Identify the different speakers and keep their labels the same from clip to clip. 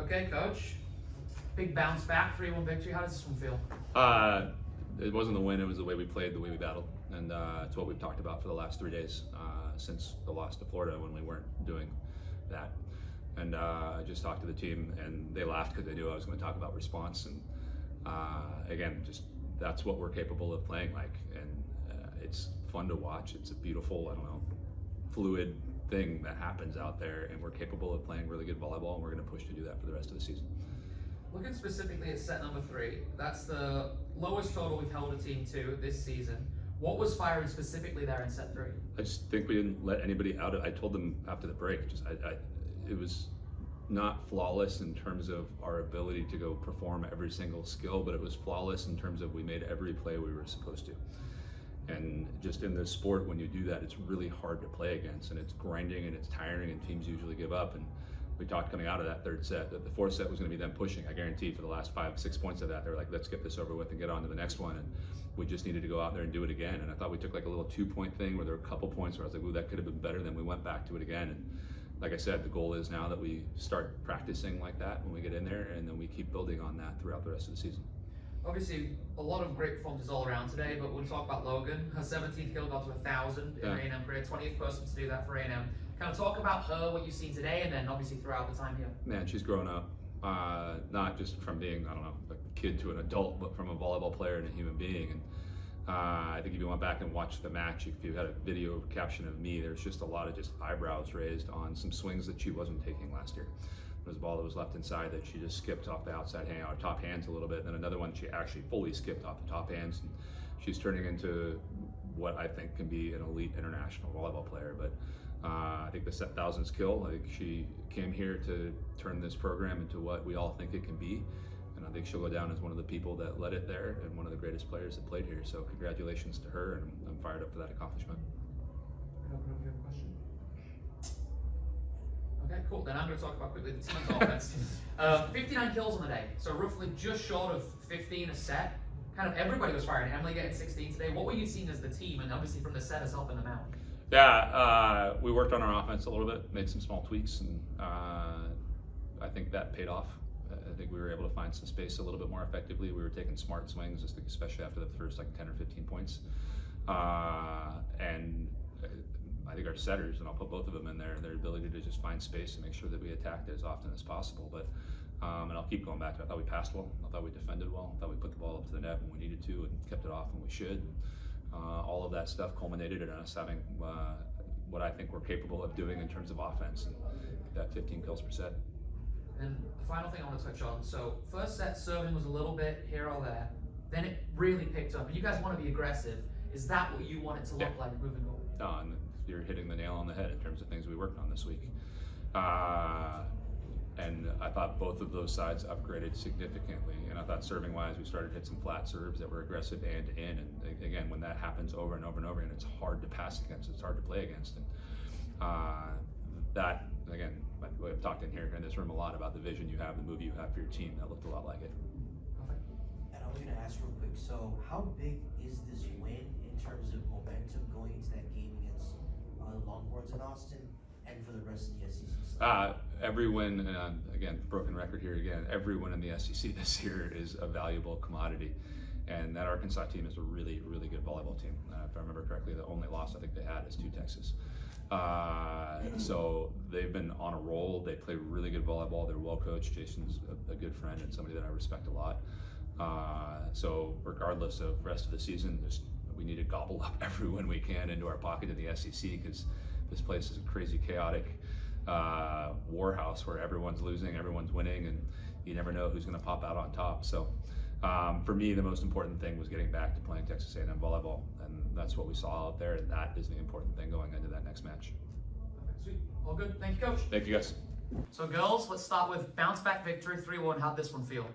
Speaker 1: Okay, Coach. Big bounce back, 3-1 victory. How does this one feel?
Speaker 2: It wasn't the win, it was the way we played, the way we battled. And it's what we've talked about for the last 3 days since the loss to Florida when we weren't doing that. And I just talked to the team and they laughed because they knew I was going to talk about response. And again, just that's what we're capable of playing like. And it's fun to watch. It's a beautiful, fluid thing that happens out there. And we're capable of playing really good volleyball, and we're going to push to do that for the rest of the season.
Speaker 1: Looking specifically at set number 3, that's the lowest total we've held a team to this season. What was firing specifically there in set 3?
Speaker 2: I just think we didn't let anybody out. I told them after the break, it was not flawless in terms of our ability to go perform every single skill, but it was flawless in terms of we made every play we were supposed to. And just in this sport, when you do that, it's really hard to play against, and it's grinding and it's tiring, and teams usually give up. And we talked coming out of that third set that the fourth set was going to be them pushing. I guarantee for the last 5-6 points of that, they were like, let's get this over with and get on to the next one. And we just needed to go out there and do it again. And I thought we took like a little 2-point thing where there were a couple points where I was like, ooh, that could have been better. Then we went back to it again. And like I said, the goal is now that we start practicing like that when we get in there, and then we keep building on that throughout the rest of the season.
Speaker 1: Obviously, a lot of great performances all around today, but we'll talk about Logan. Her 17th kill got to 1,000 in her A&M career, 20th person to do that for A&M. Kind of talk about her, what you've seen today, and then obviously throughout the time here.
Speaker 2: Man, she's grown up, not just from being, a kid to an adult, but from a volleyball player and a human being. And I think if you went back and watched the match, if you had a video caption of me, there's just a lot of just eyebrows raised on some swings that she wasn't taking last year. There was a ball that was left inside that she just skipped off the outside hand, or top hands a little bit, and then another one she actually fully skipped off the top hands. And she's turning into what I think can be an elite international volleyball player. But I think the set thousands kill, I think she came here to turn this program into what we all think it can be. And I think she'll go down as one of the people that led it there and one of the greatest players that played here. So congratulations to her, and I'm fired up for that accomplishment.
Speaker 1: I don't know if you have a question. Okay, cool. Then I'm going to talk about quickly the team's offense. 59 kills on the day, so roughly just short of 15 a set. Kind of everybody was firing. Emily getting 16 today. What were you seeing as the team, and obviously from the set as helping them out?
Speaker 2: Yeah, we worked on our offense a little bit, made some small tweaks, and I think that paid off. I think we were able to find some space a little bit more effectively. We were taking smart swings, especially after the first 10 or 15 points. And I think our setters, and I'll put both of them in there, their ability to just find space and make sure that we attacked it as often as possible. But and I'll keep going back to it. I thought we passed well. I thought we defended well. I thought we put the ball up to the net when we needed to and kept it off when we should. All of that stuff culminated in us having what I think we're capable of doing in terms of offense, and that 15 kills per set.
Speaker 1: And the final thing I want to touch on, so first set serving was a little bit here or there, then it really picked up, and you guys want to be aggressive. Is that what you want it to look like moving forward?
Speaker 2: No, and you're hitting the nail on the head in terms of things we worked on this week. And I thought both of those sides upgraded significantly, and I thought serving wise we started to hit some flat serves that were aggressive and in, and again, when that happens over and over and over again, it's hard to pass against, it's hard to play against. And that, again, I've talked in here in this room a lot about the vision you have, the move you have for your team. That looked a lot like it.
Speaker 3: And I was going to ask real quick, so how big is this win in terms of momentum going into that game against Longhorns in Austin and for the rest of the SEC?
Speaker 2: Every win, and again, broken record here again, every win in the SEC this year is a valuable commodity. And that Arkansas team is a really, really good volleyball team. If I remember correctly, the only loss I think they had is to Texas. So they've been on a roll. They play really good volleyball. They're well coached. Jason's a good friend and somebody that I respect a lot. So regardless of rest of the season, we need to gobble up every win we can into our pocket in the SEC, because this place is a crazy, chaotic warhouse where everyone's losing, everyone's winning, and you never know who's going to pop out on top. So for me, the most important thing was getting back to playing Texas A&M volleyball, and that's what we saw out there, and that is the important thing going into that next match.
Speaker 1: Sweet. All good. Thank you, Coach.
Speaker 2: Thank you, guys.
Speaker 1: So, girls, let's start with bounce back victory 3-1. How'd this one feel?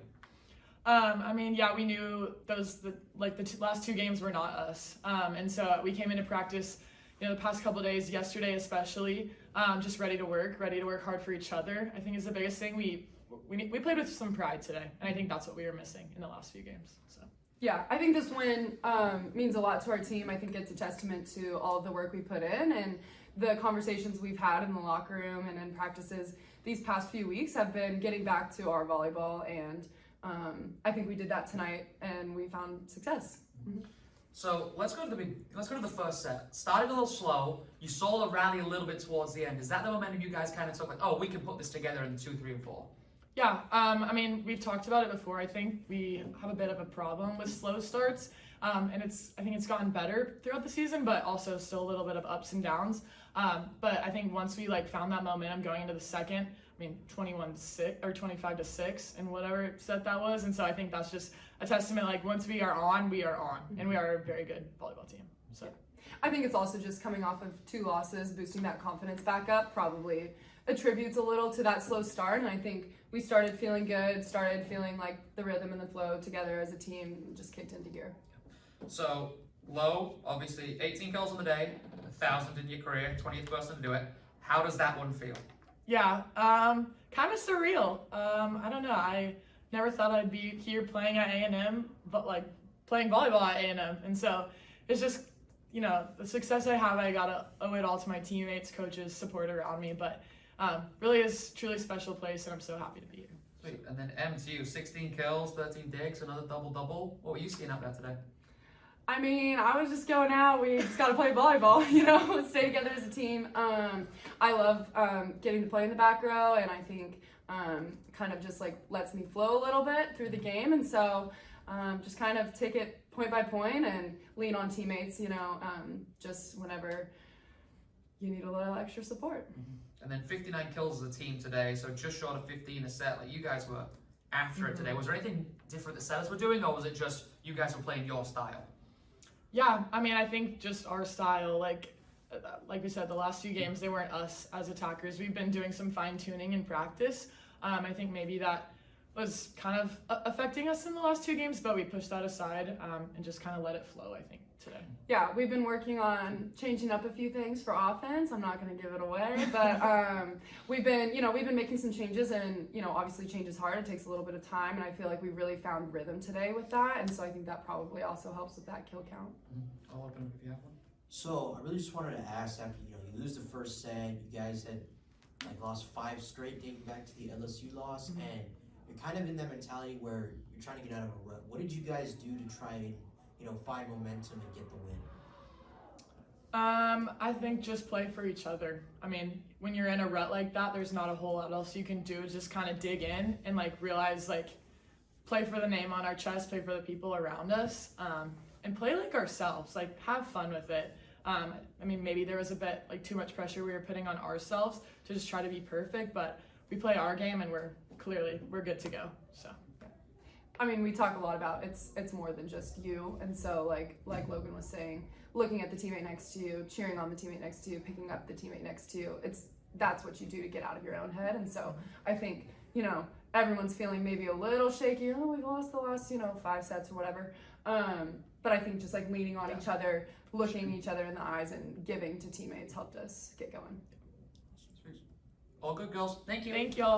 Speaker 4: We knew the last 2 games were not us, and so we came into practice, the past couple of days, yesterday especially, just ready to work hard for each other. I think is the biggest thing. We played with some pride today, and I think that's what we were missing in the last few games. So.
Speaker 5: Yeah, I think this win means a lot to our team. I think it's a testament to all of the work we put in and the conversations we've had in the locker room and in practices these past few weeks have been getting back to our volleyball, and I think we did that tonight, and we found success.
Speaker 1: So let's go to the first set. Started a little slow. You saw the rally a little bit towards the end. Is that the momentum you guys kind of took? Like, oh, we can put this together in 2, 3, and 4.
Speaker 4: Yeah, I mean, we've talked about it before. I think we have a bit of a problem with slow starts, and I think it's gotten better throughout the season, but also still a little bit of ups and downs. But I think once we found that momentum going into the second, I mean, 21-6 or 25-6 and whatever set that was, and so I think that's just a testament. Once we are on, and we are a very good volleyball team. So
Speaker 5: I think it's also just coming off of 2 losses, boosting that confidence back up probably attributes a little to that slow start, and I think we started feeling good, started feeling like the rhythm and the flow together as a team just kicked into gear.
Speaker 1: So low, obviously 18 kills in the day, 1,000 in your career, 20th person to do it. How does that one feel?
Speaker 4: Yeah, kind of surreal. I don't know. I never thought I'd be here playing at A&M, but playing volleyball at A&M, and so it's just, the success I have, I gotta owe it all to my teammates, coaches, support around me, but really is truly special place, and I'm so happy to be here.
Speaker 1: Sweet. And then MTU, 16 kills, 13 digs, another double-double. What were you seeing out there today?
Speaker 5: I mean, I was just going out. We just got to play volleyball, stay together as a team. I love getting to play in the back row, and I think kind of just lets me flow a little bit through the game. And so just kind of take it point by point and lean on teammates, just whenever you need a little extra support.
Speaker 1: And then 59 kills as a team today, so just short of 15 a set. You guys were after it today. Was there anything different the setters were doing, or was it just you guys were playing your style?
Speaker 4: Yeah, I mean, I think just our style, like we said, the last 2 games, they weren't us as attackers. We've been doing some fine-tuning in practice. I think maybe that was kind of affecting us in the last 2 games, but we pushed that aside and just kind of let it flow, I think, today.
Speaker 5: Yeah, we've been working on changing up a few things for offense. I'm not going to give it away, but we've been making some changes, and obviously change is hard. It takes a little bit of time, and I feel like we really found rhythm today with that, and so I think that probably also helps with that kill count.
Speaker 1: I'll open up if you have one.
Speaker 3: So I really just wanted to ask, after you lose the first set, you guys had lost 5 straight dating back to the LSU loss, and you're kind of in that mentality where you're trying to get out of a rut. What did you guys do to try and find momentum and get the win?
Speaker 4: I think just play for each other. I mean, when you're in a rut like that, there's not a whole lot else you can do. Just kind of dig in and realize play for the name on our chest, play for the people around us, and play like ourselves. Have fun with it. I mean, maybe there was a bit too much pressure we were putting on ourselves to just try to be perfect, but we play our game and we're good to go. So.
Speaker 5: I mean, we talk a lot about it's more than just you, and so like Logan was saying, looking at the teammate next to you, cheering on the teammate next to you, picking up the teammate next to you, that's what you do to get out of your own head. And so I think everyone's feeling maybe a little shaky. Oh, we lost the last 5 sets or whatever. But I think just leaning on each other, looking each other in the eyes, and giving to teammates helped us get going.
Speaker 1: All good, girls. Thank you.
Speaker 4: Thank y'all.